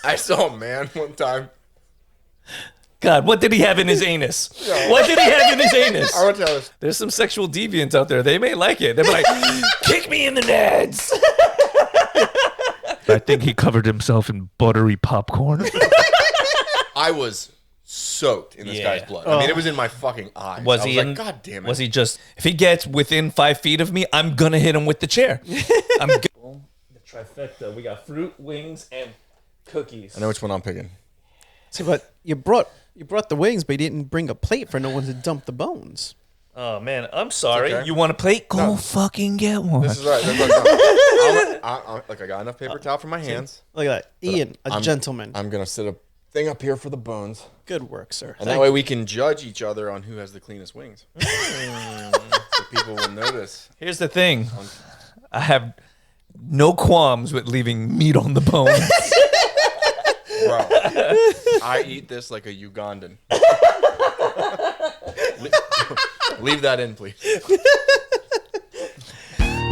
I saw a man one time. God, what did he have in his anus? What did he have in his anus? I want to tell this. There's some sexual deviants out there. They may like it. They're like, kick me in the nads. I think he covered himself in buttery popcorn. I was soaked in this guy's blood. I mean, it was in my fucking eyes. Was I was he like, God damn it. Was he just, if he gets within 5 feet of me, I'm going to hit him with the chair. The trifecta. We got fruit, wings, and cookies. I know which one I'm picking. See, but you brought the wings, but you didn't bring a plate for no one to dump the bones. Oh, man. I'm sorry. Okay. You want a plate? Go fucking get one. This is right. I got enough paper towel for my hands. Look at that. Ian, gentleman. I'm going to set a thing up here for the bones. Good work, sir. And that way we can judge each other on who has the cleanest wings. So people will notice. Here's the thing. I have no qualms with leaving meat on the bone. Bro, I eat this like a Ugandan. Leave that in, please.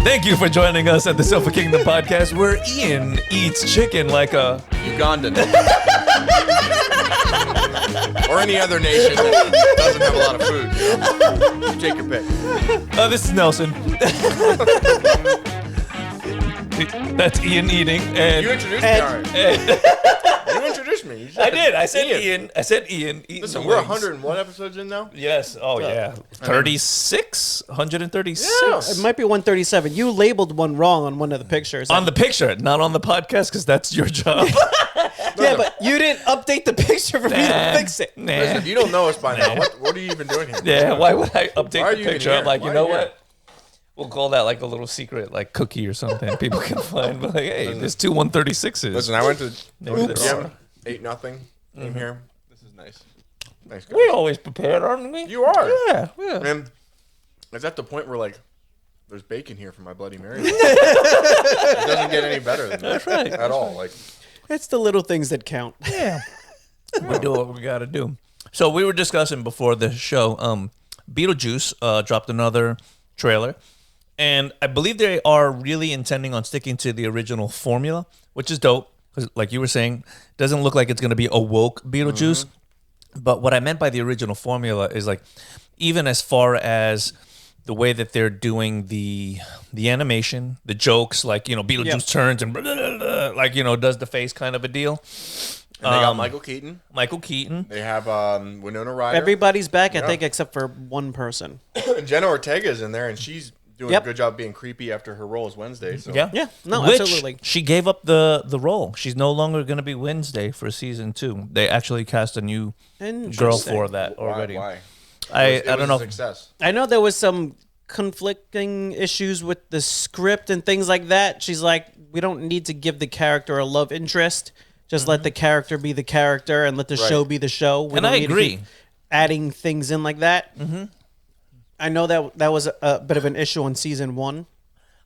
Thank you for joining us at the Sofa Kingdom podcast, where Ian eats chicken like a Ugandan. Or any other nation that doesn't have a lot of food. You know? You take your pick. This is Nelson. That's Ian eating. And You introduced me, all right. You introduced me. You I did. I said Ian. I said Ian. Listen, we're 101 episodes in now. Yes. Oh, yeah. 36? 136? Yeah. It might be 137. You labeled one wrong on one of the pictures. On the picture, not on the podcast, because that's your job. Yeah, but you didn't update the picture for me to fix it. Listen, if you don't know us by now, what are you even doing here? Yeah, why would I update Why are the you even picture? I'm here? like, Why you are know you here? what? We'll call that like a little secret, like cookie or something. People can find, but like, hey, there's 2 136s. Listen, I went to Maybe there gym, are. ate nothing, came here. This is nice. Nice guys. We always prepared, aren't we? You are. Yeah. And it's at the point where, like, there's bacon here for my Bloody Mary. It doesn't get any better than that. That's right. At all. Like, It's the little things that count. Yeah. We do what we got to do. So we were discussing before the show, Beetlejuice dropped another trailer. And I believe they are really intending on sticking to the original formula, which is dope. Because like you were saying, it doesn't look like it's going to be a woke Beetlejuice. But what I meant by the original formula is like, even as far as the way that they're doing the animation, the jokes, like, you know, Beetlejuice turns and blah, blah, blah, blah, like, you know, does the face kind of a deal. and they got Michael Keaton. Michael Keaton. They have Winona Ryder. Everybody's back, I think, except for one person. And Jenna Ortega's in there, and she's doing Yep. a good job being creepy after her role as Wednesday. So Yeah. Yeah, no, Which absolutely. she gave up the role. She's no longer going to be Wednesday for season 2. They actually cast a new girl Interesting. for that already. Why? I It don't was know. a success. I know there was some conflicting issues with the script and things like that. She's like, we don't need to give the character a love interest. Just let the character be the character and let the show be the show. We And don't I need to agree. keep adding things in like that. Mm-hmm. I know that was a bit of an issue on season 1.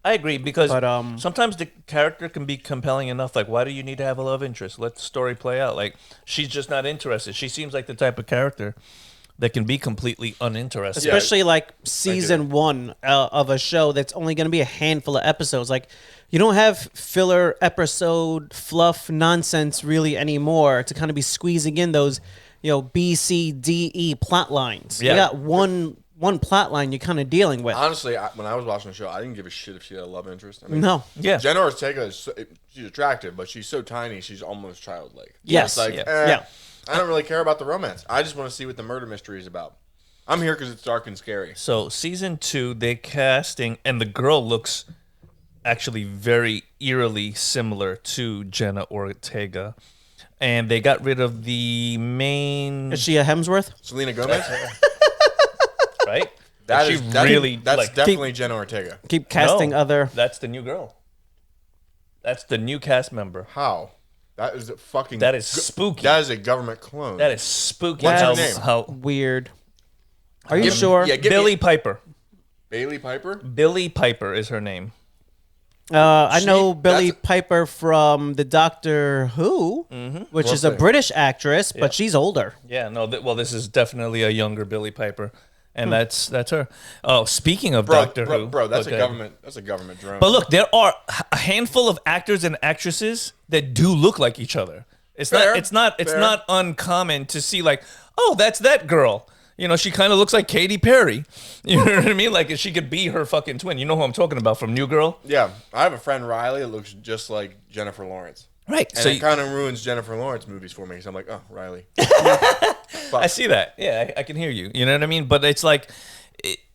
I agree because But, sometimes the character can be compelling enough. Like, why do you need to have a love interest? Let the story play out. Like, she's just not interested. She seems like the type of character that can be completely uninterested. Especially like season 1 of a show that's only going to be a handful of episodes. Like, you don't have filler episode fluff nonsense really anymore to kind of be squeezing in those, you know, B, C, D, E plot lines. Yeah. You got one plot line you're kind of dealing with. Honestly, when I was watching the show, I didn't give a shit if she had a love interest. I mean, No. Yeah. Jenna Ortega she's attractive, but she's so tiny, she's almost childlike. Yes. It's like, Yeah. Yeah. I don't really care about the romance. I just want to see what the murder mystery is about. I'm here because it's dark and scary. So season 2, they casting, and the girl looks actually very eerily similar to Jenna Ortega. And they got rid of the main, Is she a Hemsworth? Selena Gomez? right? That's like, definitely Jenna Ortega. Keep casting No, other. That's the new girl. That's the new cast member. How? That is a fucking... That is spooky. That is a government clone. That is spooky. What's her how, name? how Weird. Are you sure? Yeah, give Billy me Piper. Bailey Piper? Billy Piper is her name. I know Billy that's- Piper from the Doctor Who, which is a Roughly. British actress, but she's older. Yeah, no. Well, this is definitely a younger Billy Piper. and that's her. Oh, speaking of Bro, Doctor Who, bro, that's a okay. government. That's a government drone. But look, there are a handful of actors and actresses that do look like each other. It's Fair, not fair. not uncommon to see like, oh, that's that girl. You know, she kind of looks like Katy Perry. You know what I mean? Like, she could be her fucking twin. You know who I'm talking about from New Girl? Yeah, I have a friend Riley that looks just like Jennifer Lawrence. Right. And So it kind of ruins Jennifer Lawrence movies for me. So I'm like, oh, Riley. I see that. Yeah, I can hear you. You know what I mean? But it's like,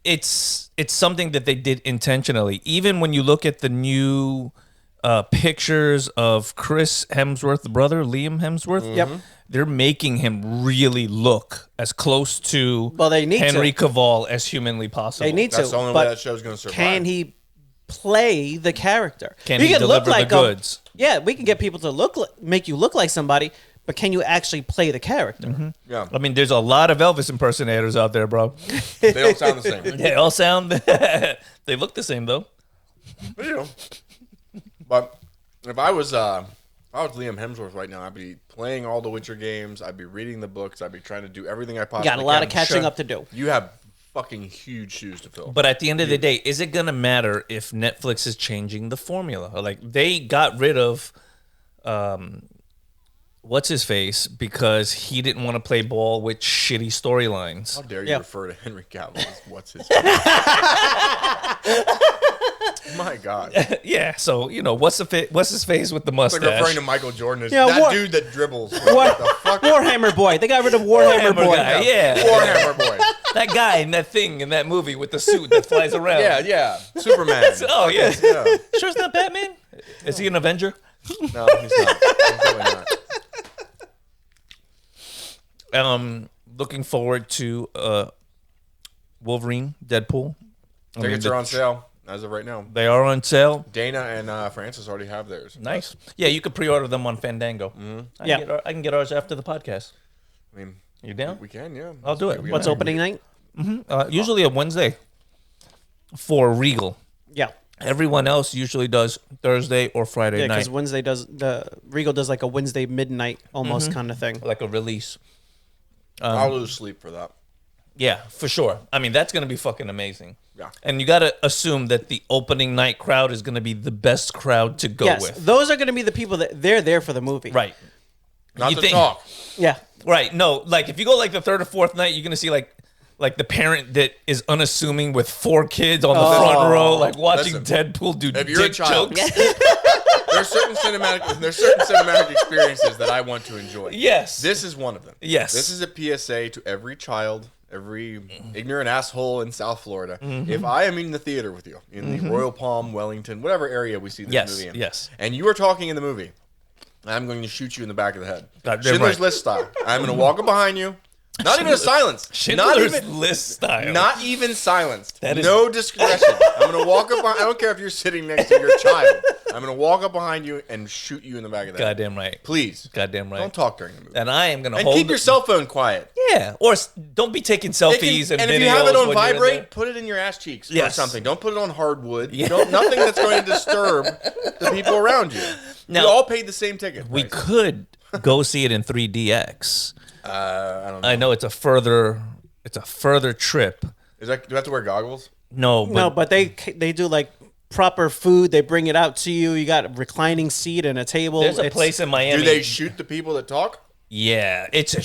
it's something that they did intentionally. Even when you look at the new pictures of Chris Hemsworth, the brother, Liam Hemsworth. Yep. They're making him really look as close to they need Henry to. Cavill as humanly possible. They need That's to. the only but way that show's going to survive. can he play the character? Can he deliver the goods? Yeah, we can get people to make you look like somebody, but can you actually play the character? Yeah. I mean, there's a lot of Elvis impersonators out there, bro. They don't sound the same. They all sound. They look the same though. But, you know. But if I was Liam Hemsworth right now, I'd be playing all the Witcher games. I'd be reading the books. I'd be trying to do everything I possibly can. Got a lot of catching up to do. You have fucking huge shoes to fill. But at the end of the day, is it gonna matter if Netflix is changing the formula? Like they got rid of, what's his face because he didn't want to play ball with shitty storylines. How dare you Yeah. refer to Henry Cavill as what's his face? My God. Yeah, so you know what's his face with the It's mustache? like referring to Michael Jordan as Yeah, that dude that dribbles. What the fuck? Warhammer Boy. They got rid of Warhammer Boy. guy, yeah. Warhammer boy. That guy in that thing in that movie with the suit that flies around. Yeah. Superman. Oh yeah. Yeah. Sure, it's not Batman. Is he an Avenger? No, he's not. He's really not. Looking forward to Wolverine, Deadpool. Tickets are on sale as of right now. They are on sale. Dana and Francis already have theirs. Nice. Yeah, you could pre-order them on Fandango. Yeah. I can get ours after the podcast. I mean, You down? we can, yeah. I'll do it. We What's got- opening night? Usually a Wednesday for Regal. Yeah. Everyone else usually does Thursday or Friday Yeah, night, because Wednesday Regal does like a Wednesday midnight almost kind of thing. like a release. I'll lose sleep for that. Yeah, for sure. I mean, that's going to be fucking amazing. Yeah. And you got to assume that the opening night crowd is going to be the best crowd to go Yes, with. those are going to be the people that they're there for the movie. Right. Not You to think- talk. Yeah. Right. No, like if you go like the third or fourth night, you're going to see like the parent that is unassuming with 4 kids on the front row, like watching Listen, Deadpool do if you're a dick child- jokes. There's certain cinematic experiences that I want to enjoy. Yes. This is one of them. Yes. This is a PSA to every child, every ignorant asshole in South Florida. If I am in the theater with you, in the Royal Palm, Wellington, whatever area we see this Yes, movie in, yes. and you are talking in the movie, I'm going to shoot you in the back of the head. God, they're Schindler's right. List style. I'm going to walk up behind you. Not even a silence. Schindler's Not even, List style. Not even silenced. That is- No discretion. I'm going to walk up behind, I don't care if you're sitting next to your child. I'm going to walk up behind you and shoot you in the back of the head. Goddamn right. Please. Goddamn right. Don't talk during the movie. And I am going to And hold keep your cell phone quiet. Yeah, or don't be taking selfies and if videos you have it on when you're in there. vibrate, put it in your ass cheeks or Yes. something. Don't put it on hardwood. Yeah. Nothing that's going to disturb the people around you. Now- we all paid the same ticket. We price. could go see it in 3DX. I don't know. I know it's a further trip. Do I have to wear goggles? No, but, No, but they do like proper food. They bring it out to you. You got a reclining seat and a table. there's a It's- place in Miami. Do they shoot the people that talk? Yeah, it's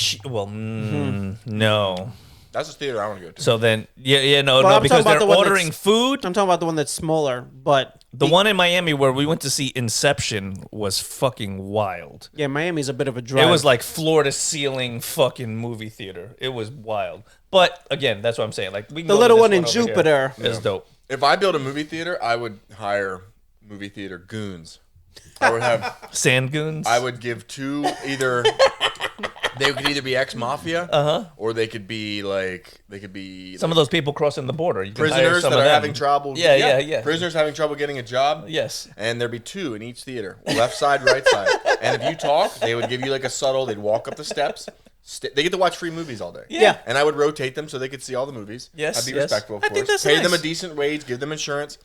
no. That's the theater I want to go to. So then, no, Well, I'm because talking about they're the one ordering that's- food. I'm talking about the one that's smaller, but The one in Miami where we went to see Inception was fucking wild. yeah, Miami's a bit of a drive. It was like floor to ceiling fucking movie theater. It was wild. But again, that's what I'm saying. Like we can the go to little this one in over here. Jupiter. It's dope. If I build a movie theater, I would hire movie theater goons. I would have. Sand goons. I would give two either. They could either be ex-mafia, or they could be Some of those people crossing the border. You can hire prisoners some that of are them. having trouble. Yeah. Prisoners having trouble getting a job. Yes. And there'd be 2 in each theater, left side, right side. And if you talk, they would give you like a subtle. They'd walk up the steps. They get to watch free movies all day. Yeah. And I would rotate them so they could see all the movies. Yes, I'd be yes. respectful, of I course. think that's Pay them a nice. decent wage, give them insurance.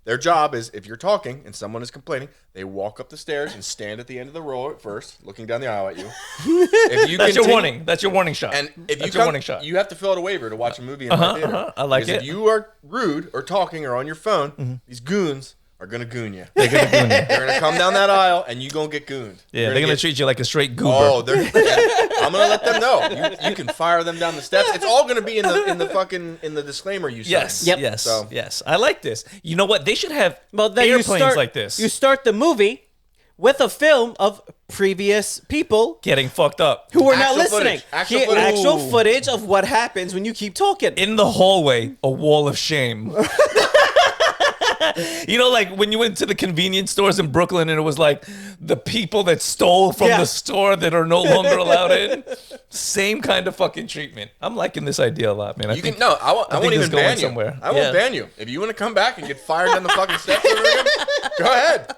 Their job is, if you're talking and someone is complaining, they walk up the stairs and stand at the end of the row at first, looking down the aisle at you. If you That's your warning. That's your warning shot. And if That's you your warning shot. you have to fill out a waiver to watch a movie in my theater. I like Because it. if you are rude or talking or on your phone, these goons are gonna goon you. They're gonna goon you. They're gonna come down that aisle and you gonna get gooned. Yeah, they're gonna treat you like a straight goober. Oh, I'm gonna let them know. You can fire them down the steps. It's all gonna be in the disclaimer you Yes, sign. Yep. yes, So- yes. I like this. You know what? They should have Well, then airplanes like this. You start the movie with a film of previous people Getting fucked up. who were not Actual listening. footage. Here, actual footage of what happens when you keep talking. In the hallway, a wall of shame. You know, like when you went to the convenience stores in Brooklyn and it was like the people that stole from Yeah. the store that are no longer allowed in. Same kind of fucking treatment. I'm liking this idea a lot, man. I won't think even it's going ban you. somewhere. I won't Yeah. ban you. If you want to come back and get fired down the fucking steps over again, go ahead.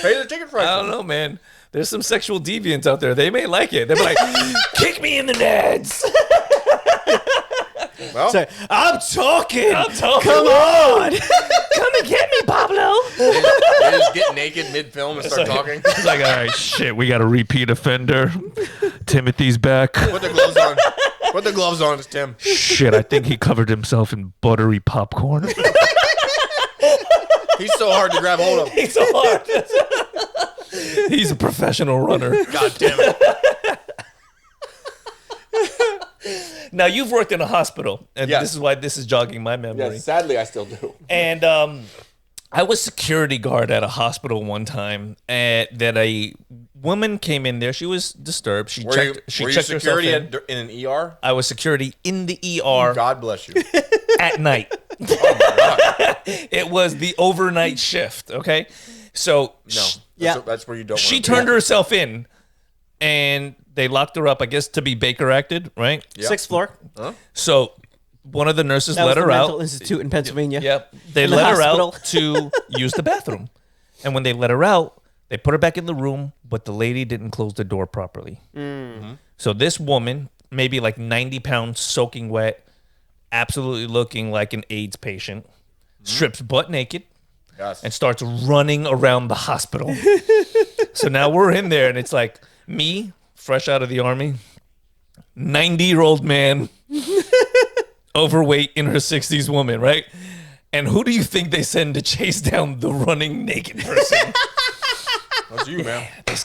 Pay the ticket price. I don't know, man. There's some sexual deviants out there. They may like it. They're like, kick me in the nads. Well, Say, I'm talking. Come on. Come and get me, Pablo. they just get naked mid-film and start talking. It's like, all right, shit, we got a repeat offender. Timothy's back. Put the gloves on. Put the gloves on, it's Tim. Shit, I think he covered himself in buttery popcorn. He's so hard to grab hold of. He's so hard. He's a professional runner. God damn it. Now, you've worked in a hospital, and Yes. this is why this is jogging my memory. Yes, sadly, I still do. And I was security guard at a hospital one time, that a woman came in there. She was disturbed. She Were checked. you, She were you checked security herself in. in an ER? I was security in the ER God bless you. at night. Oh my God. It was the overnight shift. Okay, so No. Yeah. That's where you don't she want to turned herself in, and they locked her up, I guess, to be Baker acted, right? Yeah. 6th floor. So one of the nurses That let was her the Mental out. Institute in Pennsylvania. Yep. They In the let her hospital. out to use the bathroom. And when they let her out, they put her back in the room, but the lady didn't close the door properly. Mm-hmm. So this woman, maybe like 90 pounds, soaking wet, absolutely looking like an AIDS patient, strips butt naked Yes. and starts running around the hospital. So now we're in there, and it's like me, fresh out of the army, 90-year-old man, overweight in her 60s woman, right? And who do you think they send to chase down the running naked person? That's you, man. This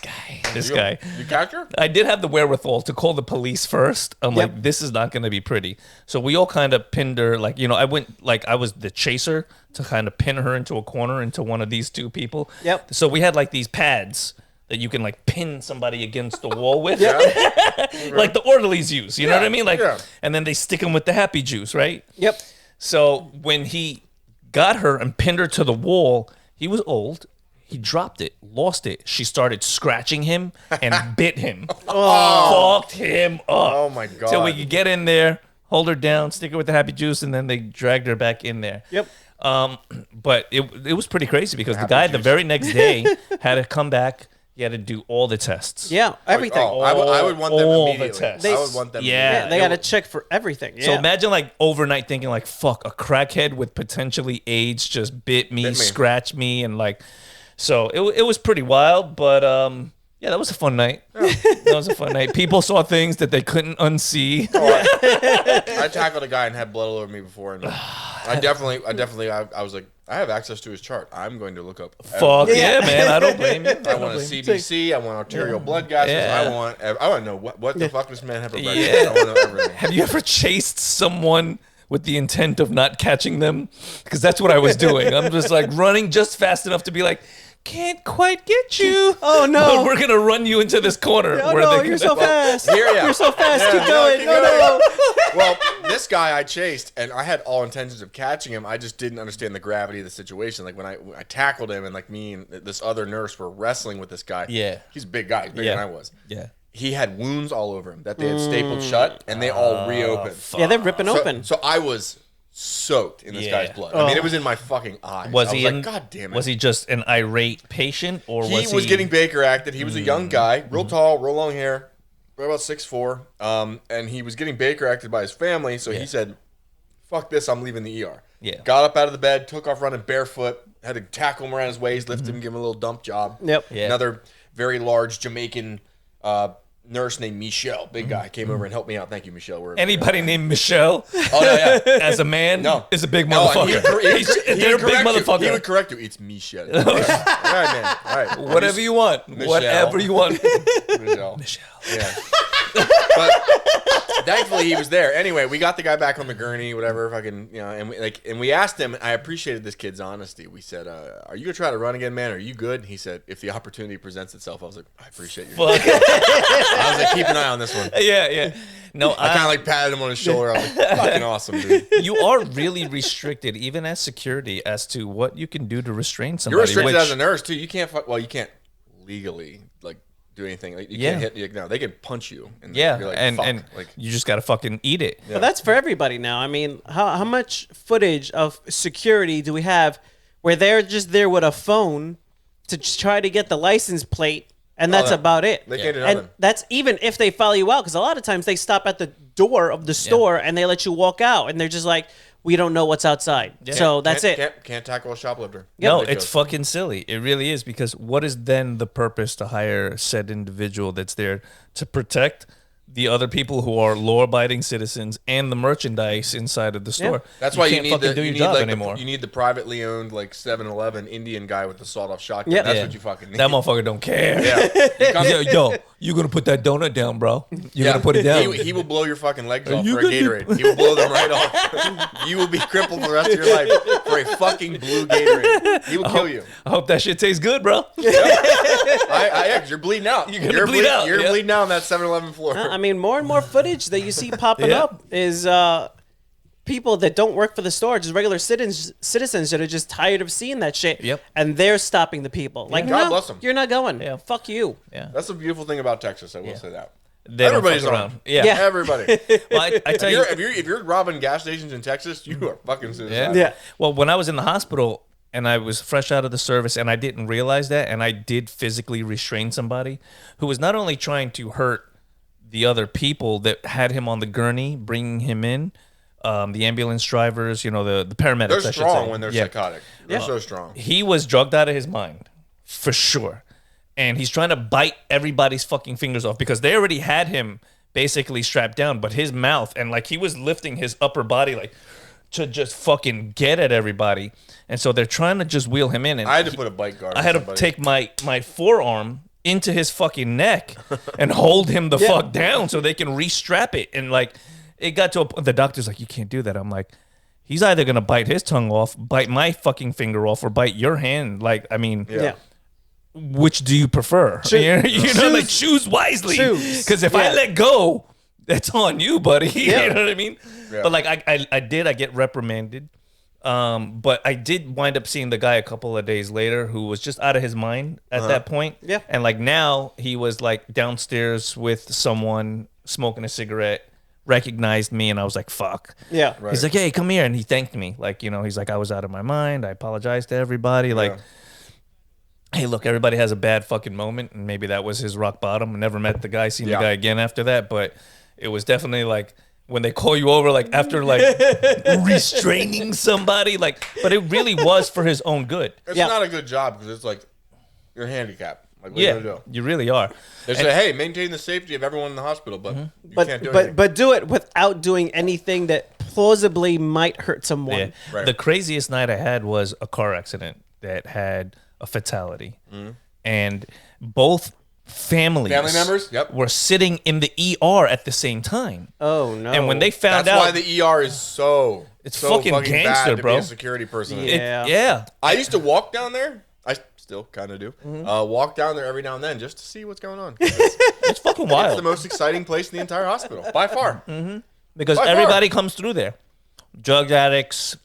guy. You catch her? I did have the wherewithal to call the police first. I'm Yep. like, this is not going to be pretty. So we all kind of pinned her. Like, I went, like, I was the chaser to kind of pin her into a corner into one of these two people. Yep. So we had like these pads that you can like pin somebody against the wall with. Like the orderlies use. You know what I mean? Like, and then they stick them with the happy juice, right? Yep. So when he got her and pinned her to the wall, he was old. He dropped it, lost it. She started scratching him and bit him. Fucked him up. Oh my God. So we could get in there, hold her down, stick her with the happy juice, and then they dragged her back in there. Yep. But it was pretty crazy because the Happy guy the juice. very next day had to come back. He had to do all the tests. Yeah. Everything. Oh, I would want them All the immediately. tests. I would want them Yeah. immediately. They got to check for everything. Yeah. So imagine like overnight thinking like, fuck, a crackhead with potentially AIDS just bit me, scratched me, and like, so it was pretty wild, but yeah, that was a fun night. That was a fun night. People saw things that they couldn't unsee. I tackled a guy and had blood all over me before, and I was like, I have access to his chart. I'm going to look up. Fuck yeah, man. I don't blame you. I want a CBC. I want arterial blood gases. Yeah. I want to know what the fuck this man had for breakfast. Yeah. I want to know everything. Have you ever chased someone with the intent of not catching them? Because that's what I was doing. I'm just like running just fast enough to be like, can't quite get you. Oh, no. But we're gonna run you into this corner. Oh, where no, they you're so fast. Here, yeah. You're so fast. Yeah, keep going. keep No, going. no. Well, this guy I chased, and I had all intentions of catching him. I just didn't understand the gravity of the situation. Like when I tackled him, and like me and this other nurse were wrestling with this guy. Yeah. He's a big guy. He's bigger than I was. Yeah. He had wounds all over him that they had stapled shut, and they all reopened. Yeah, they're ripping open. So I was soaked in this Yeah. guy's blood. I mean, it was in my fucking eyes. Was I he was in, like, God damn it. Was he just an irate patient, or He was was he getting Baker acted. He was a young guy, real tall, real long hair, probably about 6'4", and he was getting Baker acted by his family. So he said, "Fuck this, I'm leaving the ER." Yeah. Got up out of the bed, took off running barefoot, had to tackle him around his waist, lift him, give him a little dump job. Yep. Yeah. Another very large Jamaican nurse named Michelle, big guy, came over and helped me out. Thank you, Michelle. Anybody named Michelle Oh, no, yeah. as a man is a big No, motherfucker. They're a big motherfucker. He would correct you. It's Michelle. All right, man. All right. Whatever you want. Michelle. Whatever you want. Michelle. Yeah. But thankfully he was there. Anyway, we got the guy back on the gurney, whatever, fucking, and we asked him. I appreciated this kid's honesty. We said, "Are you gonna try to run again, man? Are you good?" He said, "If the opportunity presents itself." I was like, "I appreciate your." I was like, "Keep an eye on this one." Yeah. No, I kind of like patted him on his shoulder. I was like, "Fucking awesome, dude." You are really restricted, even as security, as to what you can do to restrain somebody. You're restricted as a nurse too. You can't. You can't legally do anything. Like, you can't hit. No, they can punch you. And you're like, and you just gotta fucking eat it. But that's for everybody now. I mean, how much footage of security do we have where they're just there with a phone to try to get the license plate, and that's about it? They can't do nothing. And that's even if they follow you out, because a lot of times they stop at the door of the store and they let you walk out, and they're just like, we don't know what's outside. Yeah. So that's it. Can't tackle a shoplifter. No, it's fucking silly. It really is, because what is then the purpose to hire said individual that's there to protect the other people who are law-abiding citizens and the merchandise inside of the store? Yeah. That's why you need do your job anymore. You need the privately owned 7-Eleven Indian guy with the sawed-off shotgun. Yep. That's what you fucking need. That motherfucker don't care. Yeah. Yo, you gonna put that donut down, bro? You gonna put it down? He will blow your fucking legs off for a Gatorade. He will blow them right off. You will be crippled for the rest of your life for a fucking blue Gatorade. He will kill you. I hope that shit tastes good, bro. Yeah, because you're bleeding out. You're bleed out. You're bleeding out on that 7-Eleven floor. I mean, more and more footage that you see popping up is people that don't work for the store, just regular citizens that are just tired of seeing that shit. Yep. And they're stopping the people. Like, God no, bless them. You're not going. Yeah. Fuck you. Yeah. That's the beautiful thing about Texas. I will say that. Everybody's around. Yeah. Everybody. Well, I tell you, if you're robbing gas stations in Texas, you are fucking suicidal. Yeah. Well, when I was in the hospital and I was fresh out of the service and I didn't realize that, and I did physically restrain somebody who was not only trying to hurt the other people that had him on the gurney, bringing him in, the ambulance drivers, the paramedics. They're I should strong say. when they're psychotic. They're so strong. He was drugged out of his mind, for sure. And he's trying to bite everybody's fucking fingers off because they already had him basically strapped down, but his mouth, and he was lifting his upper body to just fucking get at everybody. And so they're trying to just wheel him in. And I had to put a bite guard. I had to take my forearm into his fucking neck and hold him the fuck down so they can restrap it. And it got to the doctor's like, you can't do that. I'm like, he's either gonna bite his tongue off, bite my fucking finger off, or bite your hand. Which do you prefer? Choose wisely. Because if I let go, that's on you, buddy. You know what I mean? Yeah. But I get reprimanded. But I did wind up seeing the guy a couple of days later who was just out of his mind at that point. Yeah. And now he was downstairs with someone smoking a cigarette, recognized me, and I was like, fuck. Yeah. Right. He's like, hey, come here. And he thanked me. He's like, I was out of my mind. I apologize to everybody. Hey, look, everybody has a bad fucking moment, and maybe that was his rock bottom. I never met the guy, seen the guy again after that, but it was definitely when they call you over, after restraining somebody, but it really was for his own good. It's not a good job because it's you're handicapped. What are you gonna do? You really are. They say, hey, maintain the safety of everyone in the hospital, but you can't do anything. But do it without doing anything that plausibly might hurt someone. Yeah. Right. The craziest night I had was a car accident that had a fatality, and both family members were sitting in the ER at the same time. Oh no! And when they found That's out, why the ER is so fucking gangster, bad to bro. be a security person. Yeah. I used to walk down there. I still kind of do. Walk down there every now and then just to see what's going on. It's fucking wild. It's the most exciting place in the entire hospital by far. Because everybody comes through there. Drug addicts,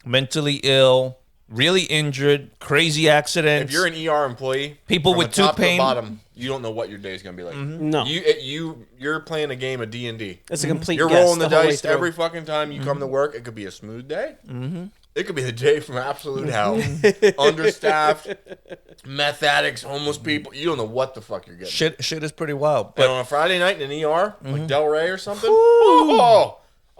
mentally ill, really injured, crazy accidents. If you're an ER employee, people from with the top tooth to the pain, bottom, you don't know what your day is going to be like. No. You're playing a game of D&D. It's a complete You're guess rolling the whole way dice through. every fucking time you come to work. It could be a smooth day. It could be the day from absolute hell. Understaffed, meth addicts, homeless people. You don't know what the fuck you're getting. shit is pretty wild. But But on a Friday night in an ER, like Delray or something,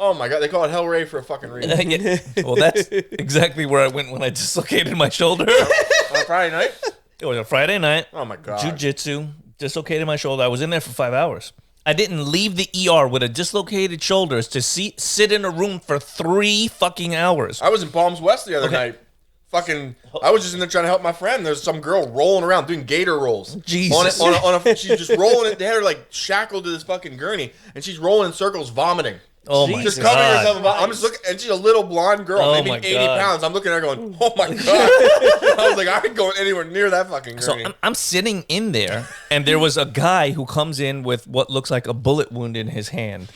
Oh my god, they call it Hellray for a fucking reason. Yeah. Well, that's exactly where I went when I dislocated my shoulder. On a Friday night? It was a Friday night. Oh my god. Jiu-Jitsu, dislocated my shoulder. I was in there for 5 hours. I didn't leave the ER with a dislocated shoulders to sit in a room for 3 fucking hours. I was in Palms West the other night. Fucking, I was just in there trying to help my friend. There's some girl rolling around doing gator rolls. Jesus. She's just rolling it. They had her like shackled to this fucking gurney, and she's rolling in circles, vomiting. Oh my Just God. covering herself about. I'm just looking, and she's a little blonde girl, Oh maybe my 80 God. pounds. I'm looking at her going, oh my God. I was like, I ain't going anywhere near that fucking gurney. So I'm sitting in there, and there was a guy who comes in with what looks like a bullet wound in his hand,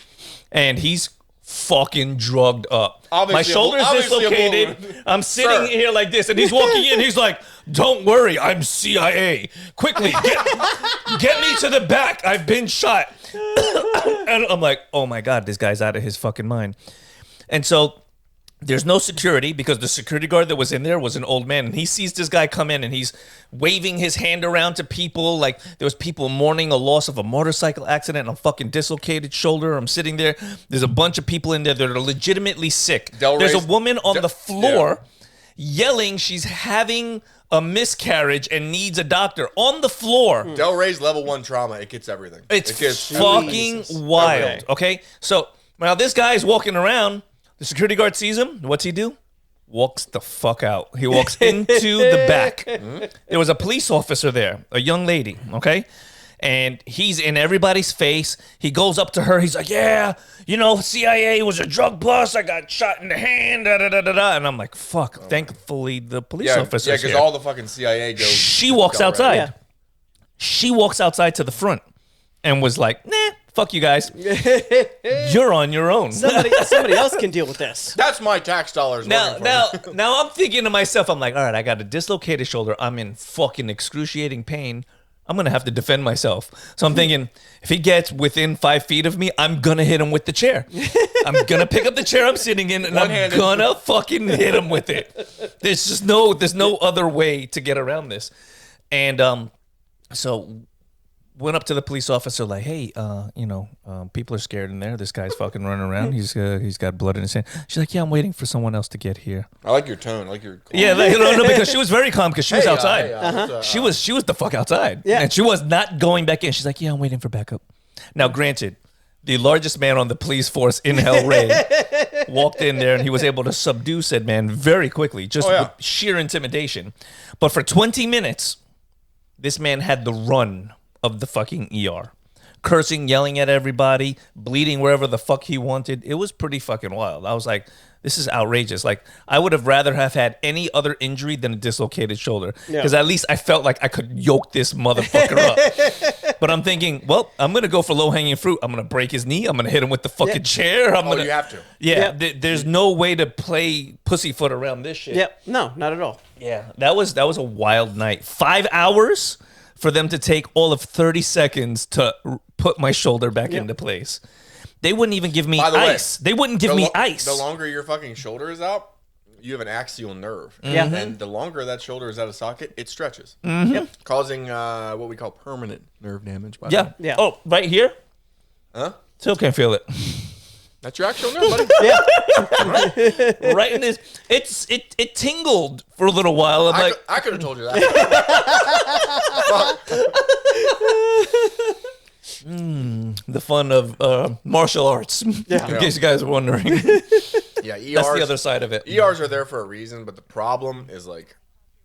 and he's fucking drugged up. My shoulder's dislocated. I'm sitting here like this, and he's walking in. He's like, "Don't worry, I'm CIA. Quickly, get me to the back. I've been shot." And I'm like, "Oh my God, this guy's out of his fucking mind." And so there's no security because the security guard that was in there was an old man, and he sees this guy come in and he's waving his hand around to people like there was people mourning a loss of a motorcycle accident and a fucking dislocated shoulder. I'm sitting there. There's a bunch of people in there that are legitimately sick. There's a woman on the floor yelling she's having a miscarriage and needs a doctor on the floor. Delray's level 1 trauma. It gets everything. It's it gets fucking wild. Okay, so now this guy's walking around. The security guard sees him. What's he do? Walks the fuck out. He walks into the back. There was a police officer there, a young lady, okay? And he's in everybody's face. He goes up to her. He's like, yeah, you know, CIA was a drug bust. I got shot in the hand, da-da-da-da-da. And I'm like, fuck, thankfully the police officer's Yeah, because here. all the fucking CIA goes. She walks Delray. outside. Yeah. She walks outside to the front and was like, nah, fuck you guys. You're on your own. Somebody else can deal with this. That's my tax dollars. Now, working for me. now I'm thinking to myself, I'm like, all right, I got a dislocated shoulder. I'm in fucking excruciating pain. I'm going to have to defend myself. So I'm thinking, if he gets within 5 feet of me, I'm going to hit him with the chair. I'm going to pick up the chair I'm sitting in, and I'm going to fucking hit him with it. There's no other way to get around this. And so went up to the police officer like, hey, people are scared in there. This guy's fucking running around. He's got blood in his hand. She's like, yeah, I'm waiting for someone else to get here. I like your tone. I like your. Yeah, no, because she was very calm because she was outside. Hey, She was the fuck outside. Yeah. And she was not going back in. She's like, yeah, I'm waiting for backup. Now, granted, the largest man on the police force in Hellray walked in there and he was able to subdue said man very quickly, just with sheer intimidation. But for 20 minutes, this man had the run of the fucking ER. Cursing, yelling at everybody, bleeding wherever the fuck he wanted. It was pretty fucking wild. I was like, this is outrageous. Like, I would have rather have had any other injury than a dislocated shoulder. Because at least I felt like I could yoke this motherfucker up. But I'm thinking, well, I'm going to go for low-hanging fruit. I'm going to break his knee. I'm going to hit him with the fucking chair. You have to. Yeah, there's no way to play pussyfoot around this shit. Yep. No, not at all. Yeah, that was a wild night. 5 hours for them to take all of 30 seconds to put my shoulder back into place. They wouldn't even give me ice. They wouldn't give me ice. The longer your fucking shoulder is out, you have an axial nerve. Yeah. And the longer that shoulder is out of socket, it stretches. Yep. Causing what we call permanent nerve damage. By Yeah. the way. Yeah. Oh, right here? Huh? Still can't feel it. That's your axial nerve, buddy. Yeah. Right in this. It tingled for a little while. I'm like, I could have told you that. the fun of martial arts. Yeah. In case you guys are wondering. Yeah, ERs, That's the other side of it. ERs are there for a reason, but the problem is like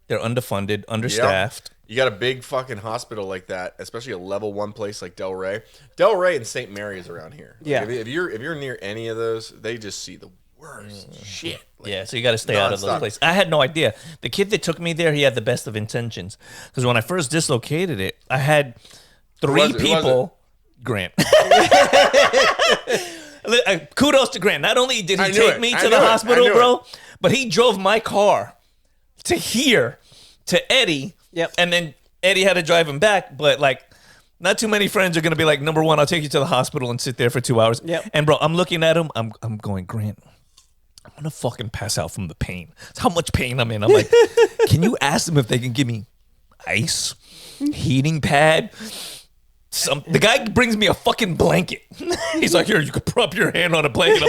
They're underfunded, understaffed. you got a big fucking hospital like that, especially a level 1 place like Delray. Delray and St. Mary's around here. Yeah. If you're near any of those, they just see the worst shit. Like, Yeah, so you got to stay out of those nonstop. places. I had no idea. The kid that took me there, he had the best of intentions. Because when I first dislocated it, I had three was it? Who was people. Grant. Kudos to Grant. Not only did he take me to the hospital, bro, but he drove my car to here to Eddie. Yep. And then Eddie had to drive him back. But like, not too many friends are gonna be like, number one, I'll take you to the hospital and sit there for 2 hours. Yep. And bro, I'm looking at him. I'm going, Grant, I'm gonna fucking pass out from the pain. That's how much pain I'm in. I'm like, can you ask them if they can give me ice, heating pad, The guy brings me a fucking blanket. He's like, here, you can prop your hand on a blanket.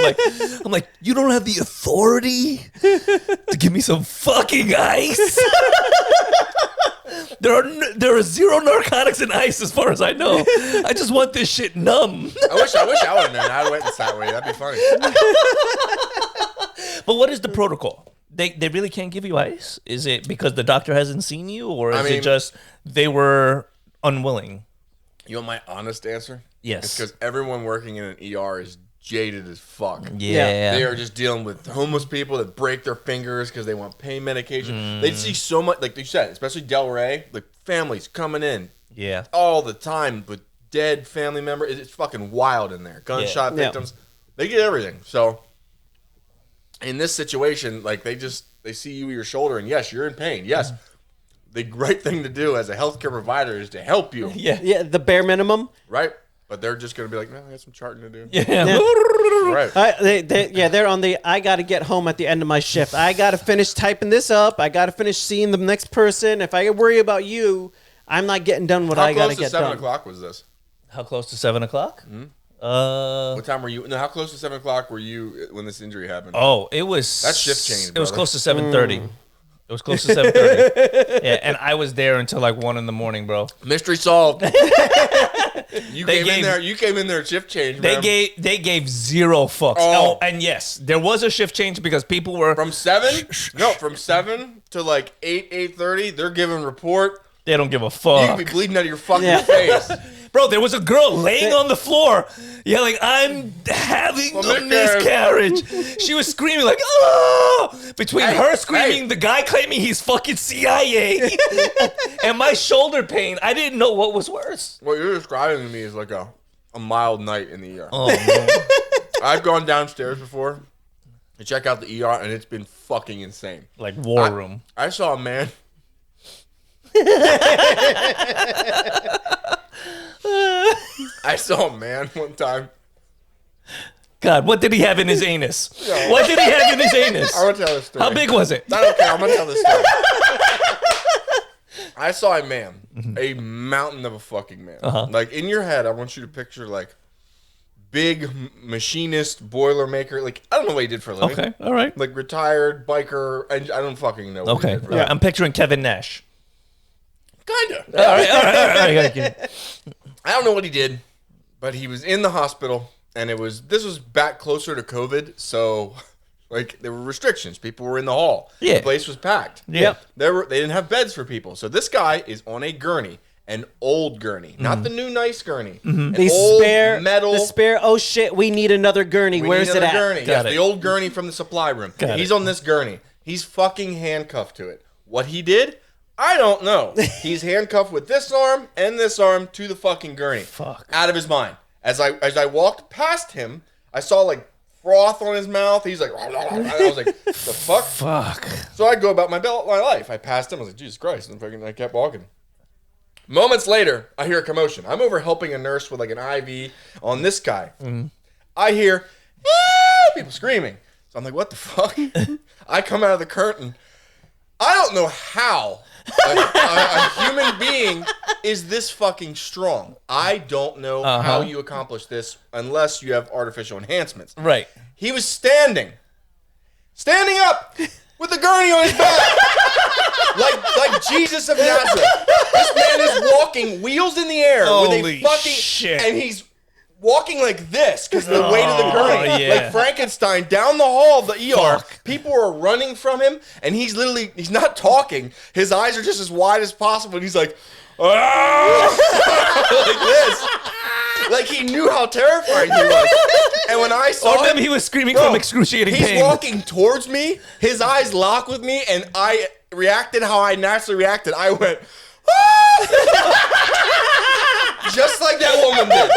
I'm like, you don't have the authority to give me some fucking ice. There are zero narcotics in ice, as far as I know. I just want this shit numb. I wish I would have known. I went that way. That'd be funny. But what is the protocol? They really can't give you ice? Is it because the doctor hasn't seen you, or is it just they were unwilling? You want my honest answer? Yes. It's because everyone working in an ER is jaded as fuck. Yeah. They are just dealing with homeless people that break their fingers because they want pain medication. They see so much, like you said, especially Delray, like families coming in all the time with dead family members. It's fucking wild in there. Gunshot victims. They get everything. So in this situation, like they see you with your shoulder and yes, you're in pain. Yes. The right thing to do as a healthcare provider is to help you. Yeah, the bare minimum. Right? But they're just going to be like, no, I got some charting to do. Yeah. Right. They're on the, I got to get home at the end of my shift. I got to finish typing this up. I got to finish seeing the next person. If I worry about you, I'm not getting done what I got to get done. How close to 7 o'clock was this? How close to 7 o'clock? What time were you? No, how close to 7 o'clock were you when this injury happened? Oh, it was... That's shift change, It was close to 7:30. It was close to 7:30. Yeah, and I was there until like 1 in the morning, bro. Mystery solved. You came in there shift change. They gave zero fucks. Oh, and yes, there was a shift change because people were from 7 to like 8:30. They're giving report. They don't give a fuck. You could be bleeding out of your fucking face. Bro, there was a girl laying on the floor yelling, I'm having a miscarriage. She was screaming like, oh! Between her screaming, the guy claiming he's fucking CIA, and my shoulder pain, I didn't know what was worse. What you're describing to me is like a mild night in the ER. Oh, man. I've gone downstairs before to check out the ER, and it's been fucking insane. Like war room. I saw a man... I saw a man one time. God, what did he have in his anus? What did he have in his anus? I want to tell this story. How big was it? I don't care. I'm going to tell this story. I saw a man, a mountain of a fucking man. Like in your head, I want you to picture like big machinist, boilermaker. Like I don't know what he did for a living. Okay, all right. Like retired biker. I don't fucking know. What he did for a living. I'm picturing Kevin Nash. Kinda. All right. I don't know what he did, but he was in the hospital, and this was back closer to COVID, so like there were restrictions. People were in the hall. Yeah. The place was packed. Yeah. They didn't have beds for people. So this guy is on a gurney, an old gurney, not the new nice gurney. An old metal. The spare. Oh shit! We need another gurney. Where's it at? Gurney. Yes, the old gurney from the supply room. He's on this gurney. He's fucking handcuffed to it. What he did? I don't know. He's handcuffed with this arm and this arm to the fucking gurney. Fuck. Out of his mind. As I walked past him, I saw like froth on his mouth. He's like, I was like, the fuck? Fuck. So I go about my life. I passed him. I was like, Jesus Christ. And I kept walking. Moments later, I hear a commotion. I'm over helping a nurse with like an IV on this guy. I hear people screaming. So I'm like, what the fuck? I come out of the curtain. I don't know how a human being is this fucking strong. I don't know how you accomplish this unless you have artificial enhancements. Right. He was standing up with a gurney on his back, like Jesus of Nazareth. This man is walking wheels in the air with a fucking shit, and he's walking like this because of the weight of the gurney, yeah. like Frankenstein down the hall of the ER. Fuck. People are running from him, and he's not talking. His eyes are just as wide as possible, and he's like, like this. Like he knew how terrifying he was. And when I saw him, he was screaming from excruciating pain. He's walking towards me. His eyes lock with me, and I reacted how I naturally reacted. I went, just like that woman did.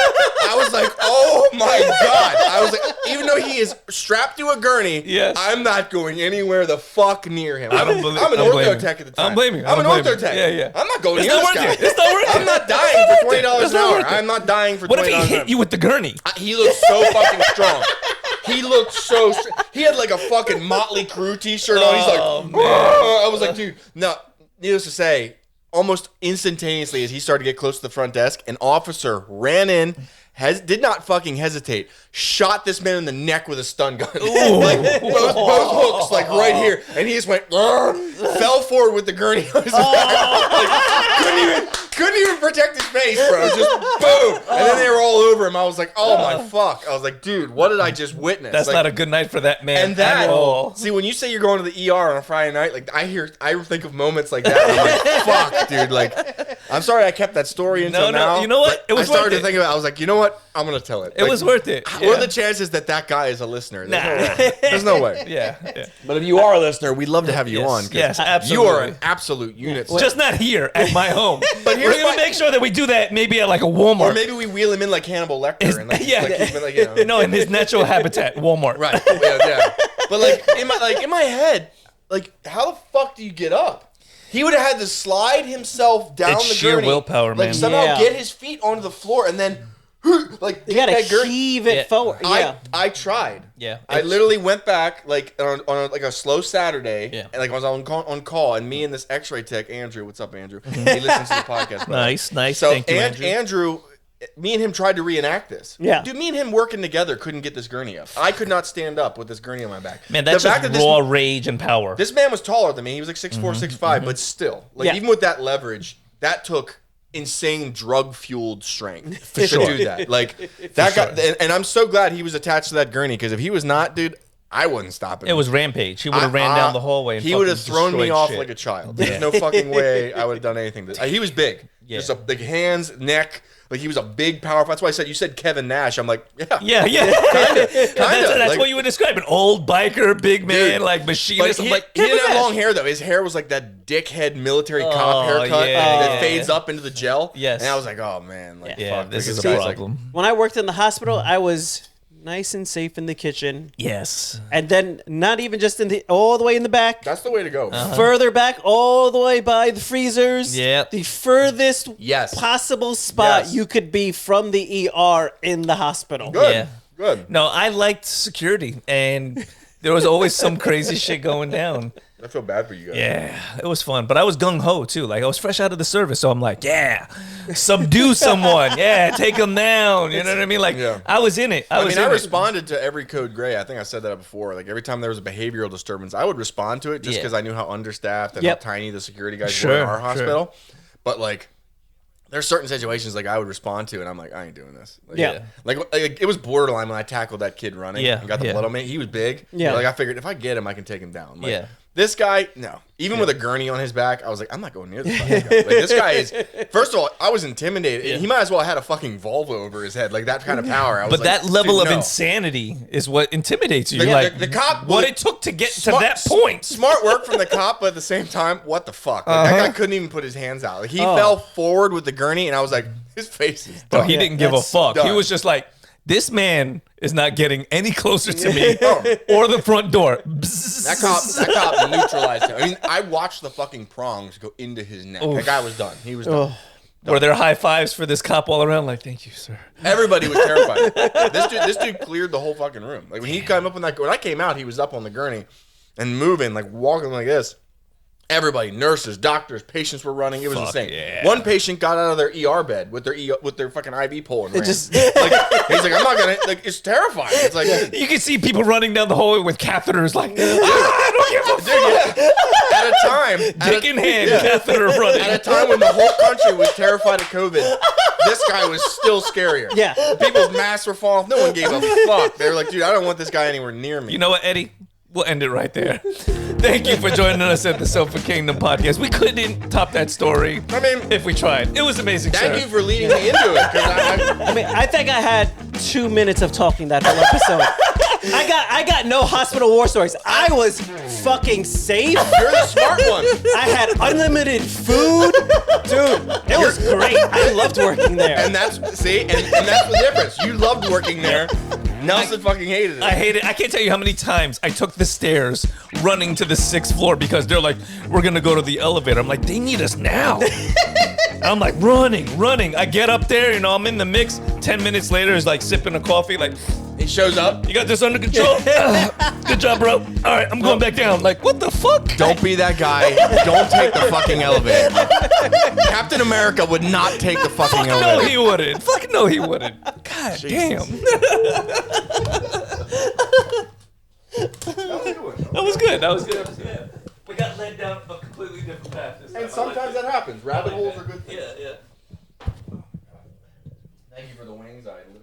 I was like, oh my God. I was like, even though he is strapped to a gurney, yes. I'm not going anywhere the fuck near him. I'm an ortho tech at the time. I'm blaming you. I'm an ortho tech. Yeah. I'm not going near this guy. It's not worth it. I'm not dying for $20 an hour. I'm not dying for $20 an hour. What if he hit you with the gurney? He looked so fucking strong. He looked so strong. He had like a fucking Motley Crue t-shirt on. He's like, I was like, dude, no, needless to say, almost instantaneously, as he started to get close to the front desk, an officer ran in, did not fucking hesitate, shot this man in the neck with a stun gun. Like both hooks, like right here. And he just went, fell forward with the gurney on his back. Like, couldn't even protect his face, bro. Just boom. And then they were all over him. I was like, oh my fuck. I was like, dude, what did I just witness? That's like, not a good night for that man. and that, at all. see, when you say you're going to the ER on a Friday night, like I think of moments like that. And I'm like, fuck, dude. Like, I'm sorry I kept that story until now. You know what? It was I started worth to think about it. I was like, you know what? I'm going to tell it. It was worth it. What are the chances that guy is a listener? There's no way. Yeah. But if you are a listener, we'd love to have you Yes. on. 'cause Yes, You absolutely. are an absolute unit. Just not here at my home. But here's we're gonna my- make sure that we do that maybe at like a Walmart. Or maybe we wheel him in like Hannibal Lecter. And like, yeah. like, keep him, like, you know. No, in his natural habitat, Walmart. Right. Yeah. But like in my head, like how the fuck do you get up? He would have had to slide himself down It's the sheer gurney, willpower, man. like somehow Yeah. get his feet onto the floor and then like You gotta that gurney. heave it Yeah. forward. Yeah. I tried. Yeah. I literally went back like on like a slow Saturday, Yeah. and like I was on call, and me and this X-ray tech Andrew, what's up, Andrew? He listens to the podcast. brother. Nice. So Thank you, Andrew. Andrew, me and him tried to reenact this. Yeah. Dude, me and him working together couldn't get this gurney up. I could not stand up with this gurney on my back. Man, that's The fact just that raw rage and power. This man was taller than me. He was like 6'4", 6'5", but still, like Yeah. even with that leverage, that took insane drug-fueled strength to sure. do that. Like that guy, and I'm so glad he was attached to that gurney because if he was not, dude, I wouldn't stop him. It was rampage. He would have ran down the hallway. And he would have fucking thrown me destroyed off shit. like a child. There's no fucking way I would have done anything. He was big. Yeah. Just like hands, neck. Like he was a big, powerful. That's why I said you said Kevin Nash. I'm like, yeah. Yeah. That's Like, what you would describe. An old biker, big man, Dude, like But machinist. he, I'm like, he didn't Kevin have Nash. long hair though. His hair was like that dickhead military cop haircut yeah, that yeah, fades up into the gel. Yes. and I was like, oh man, like Yeah, fuck, this like, is a guy's like- problem. When I worked in the hospital, I was nice and safe in the kitchen, Yes. and then not even just in the all the way in the back. that's the way to go. Further back, all the way by the freezers. Yep. The furthest Yes. possible spot Yes. you could be from the ER in the hospital. Good, Yeah. good. No, I liked security, and there was always some crazy shit going down. I feel bad for you guys. Yeah, it was fun, but I was gung ho too. Like I was fresh out of the service, so I'm like, yeah, subdue someone, yeah, take them down. You know what I mean? Like Yeah. I was in it. I responded to every code gray. I think I said that before. Like every time there was a behavioral disturbance, I would respond to it just Yeah. because I knew how understaffed and Yep. how tiny the security guys were Sure, in our sure. hospital. But like, there's certain situations like I would respond to, and I'm like, I ain't doing this. Like, Yeah. Like it was borderline when I tackled that kid running. Yeah, And got the yeah. blood on me. He was big. Yeah. Like I figured if I get him, I can take him down. Like, Yeah. This guy, no. Even with a gurney on his back, I was like, I'm not going near this fucking guy. Like, this guy is. First of all, I was intimidated. Yeah. He might as well have had a fucking Volvo over his head, like that kind of power. I was But like, that level dude, of no. insanity is what intimidates you. The- You're like the cop- what it took to get Smart- to that point. Smart work from the cop, but at the same time, what the fuck? Like, That guy couldn't even put his hands out. Like he fell forward with the gurney, and I was like, his face is But done. he didn't give a that's fuck. He done. was just like, this man is not getting any closer to me Oh. or the front door. That cop neutralized him. I mean, I watched the fucking prongs go into his neck. That guy was done. He was done. Were there high fives for this cop all around? Like, thank you, sir. Everybody was terrified. This dude cleared the whole fucking room. Like when he came up on that, when I came out, he was up on the gurney and moving, like walking like this. Everybody, nurses, doctors, patients were running. It was insane. yeah. One patient got out of their ER bed with their fucking IV pole and ran. just- like, he's like, I'm not gonna. Like, it's terrifying. It's like, You can see people running down the hallway with catheters like, I don't give a fuck. at a time, Dick in hand, catheter running. at a time when the whole country was terrified of COVID, this guy was still scarier. Yeah. People's masks were falling off. No one gave a fuck. They were like, dude, I don't want this guy anywhere near me. You know what, Eddie? We'll end it right there. Thank you for joining us at the Sofa Kingdom podcast. We couldn't top that story I mean, if we tried. It was amazing, thank sir. you for leading me into it. 'Cause I mean, I think I had 2 minutes of talking that whole episode. I got no hospital war stories. I was fucking safe. you're the smart one. I had unlimited food. Dude, it was great. I loved working there. And that's that's the difference. You loved working there. Nelson fucking hated it. I hate it. I can't tell you how many times I took the stairs running to the 6th floor because they're like, we're going to go to the elevator. I'm like, they need us now. I'm like, running. I get up there, I'm in the mix. 10 minutes later is like sipping a coffee, like, He shows up. you got this under control? Good job, bro. All right, I'm going back down. Like, what the fuck? Don't be that guy. Don't take the fucking elevator. Captain America would not take the fucking No, elevator. he wouldn't. Fuck no, he wouldn't. God damn. That was good. That was good. Yeah. We got led down a completely different path this time. And sometimes that happens. Rabbit holes are good things. Yeah, yeah. Thank you for the wings. I literally.